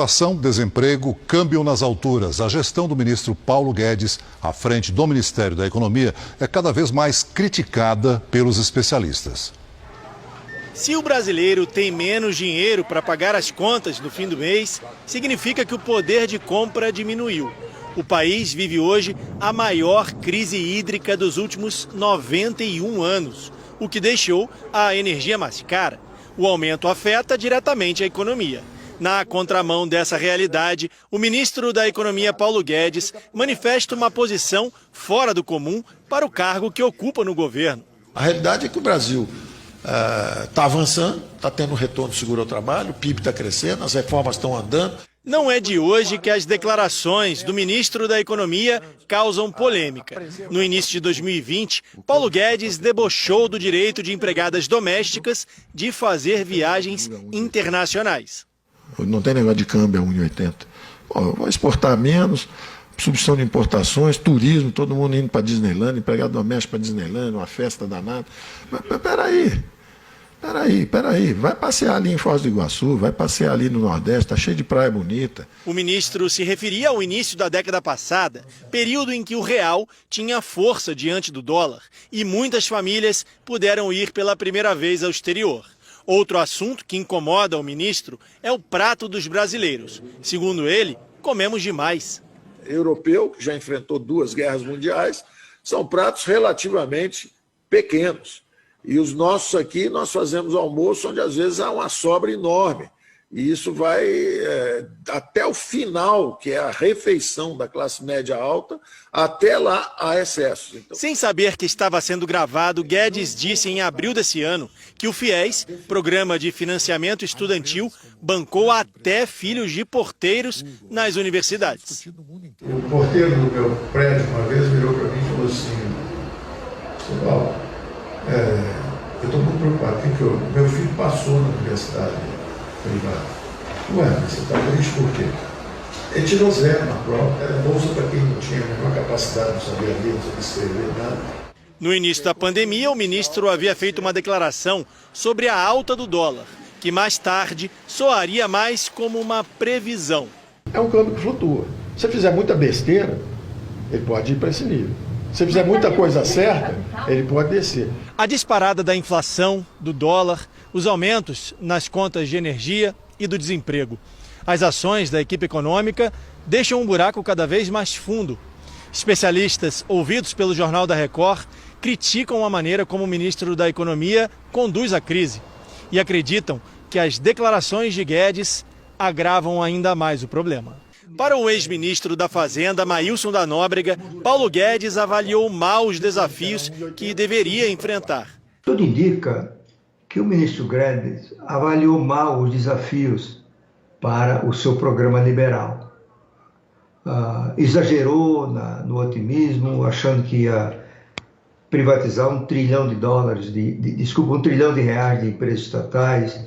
Inflação, desemprego, câmbio nas alturas. A gestão do ministro Paulo Guedes, à frente do Ministério da Economia, é cada vez mais criticada pelos especialistas. Se o brasileiro tem menos dinheiro para pagar as contas no fim do mês, significa que o poder de compra diminuiu. O país vive hoje a maior crise hídrica dos últimos 91 anos, o que deixou a energia mais cara. O aumento afeta diretamente a economia. Na contramão dessa realidade, o ministro da Economia, Paulo Guedes, manifesta uma posição fora do comum para o cargo que ocupa no governo. A realidade é que o Brasil está avançando, está tendo um retorno seguro ao trabalho, o PIB está crescendo, as reformas estão andando. Não é de hoje que as declarações do ministro da Economia causam polêmica. No início de 2020, Paulo Guedes debochou do direito de empregadas domésticas de fazer viagens internacionais. Não tem negócio de câmbio a 1,80. Vou exportar menos, substituição de importações, turismo, todo mundo indo para Disneyland, empregado doméstico para Disneyland, uma festa danada. Mas peraí, vai passear ali em Foz do Iguaçu, vai passear ali no Nordeste, está cheio de praia bonita. O ministro se referia ao início da década passada, período em que o real tinha força diante do dólar e muitas famílias puderam ir pela primeira vez ao exterior. Outro assunto que incomoda o ministro é o prato dos brasileiros. Segundo ele, comemos demais. Europeu, que já enfrentou 2 guerras mundiais, são pratos relativamente pequenos. E os nossos aqui, nós fazemos almoço onde às vezes há uma sobra enorme. E isso vai até o final, que é a refeição da classe média alta, até lá há excessos. Então... Sem saber que estava sendo gravado, Guedes disse em abril desse ano que o FIES, Programa de Financiamento Estudantil, bancou até filhos de porteiros nas universidades. O porteiro do meu prédio uma vez virou para mim e falou assim: "Seu Paulo, eu estou muito preocupado, porque meu filho passou na universidade privada." Ué, mas você está triste por quê? Ele tirou 0 na prova, era bolsa para quem não tinha a menor capacidade, não sabia ler, não sabia escrever, nada. No início da pandemia, o ministro havia feito uma declaração sobre a alta do dólar, que mais tarde soaria mais como uma previsão. É um câmbio que flutua. Se você fizer muita besteira, ele pode ir para esse nível. Se você fizer muita coisa certa, ele pode descer. A disparada da inflação, do dólar, os aumentos nas contas de energia e do desemprego. As ações da equipe econômica deixam um buraco cada vez mais fundo. Especialistas ouvidos pelo Jornal da Record criticam a maneira como o ministro da Economia conduz a crise e acreditam que as declarações de Guedes agravam ainda mais o problema. Para o ex-ministro da Fazenda, Maílson da Nóbrega, Paulo Guedes avaliou mal os desafios que deveria enfrentar. Tudo indica que o ministro Guedes avaliou mal os desafios para o seu programa liberal. Exagerou no otimismo, achando que ia privatizar $1 trilhão $1 trilhão de empresas estatais,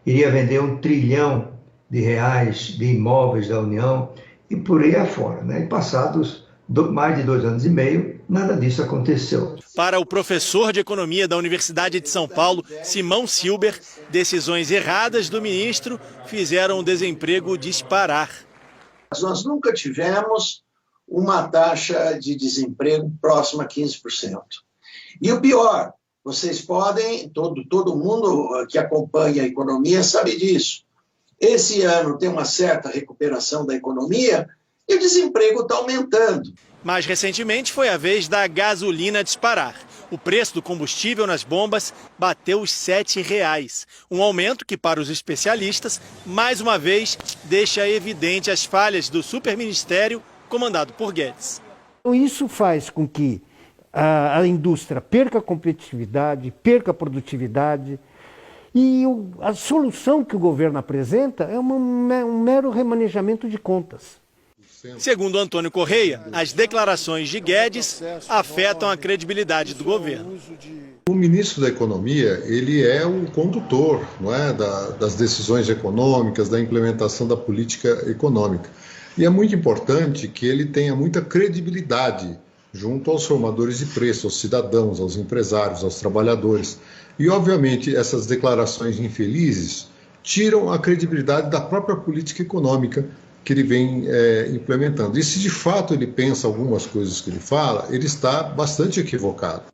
iria vender $1 trilhão de imóveis da União e por aí afora, né? E passados mais de 2 anos e meio, nada disso aconteceu. Para o professor de Economia da Universidade de São Paulo, Simão Silber, decisões erradas do ministro fizeram o desemprego disparar. Nós nunca tivemos uma taxa de desemprego próxima a 15%. E o pior, vocês podem, todo mundo que acompanha a economia sabe disso. Esse ano tem uma certa recuperação da economia e o desemprego está aumentando. Mais recentemente foi a vez da gasolina disparar. O preço do combustível nas bombas bateu os R$ 7,00. Um aumento que, para os especialistas, mais uma vez deixa evidente as falhas do superministério comandado por Guedes. Isso faz com que a indústria perca competitividade, perca produtividade. E a solução que o governo apresenta é um mero remanejamento de contas. Segundo Antônio Correia, as declarações de Guedes afetam a credibilidade do governo. O ministro da Economia, ele é um condutor, não é, das decisões econômicas, da implementação da política econômica. E é muito importante que ele tenha muita credibilidade junto aos formadores de preço, aos cidadãos, aos empresários, aos trabalhadores. E, obviamente, essas declarações infelizes, tiram a credibilidade da própria política econômica que ele vem implementando. E se de fato ele pensa algumas coisas que ele fala, ele está bastante equivocado.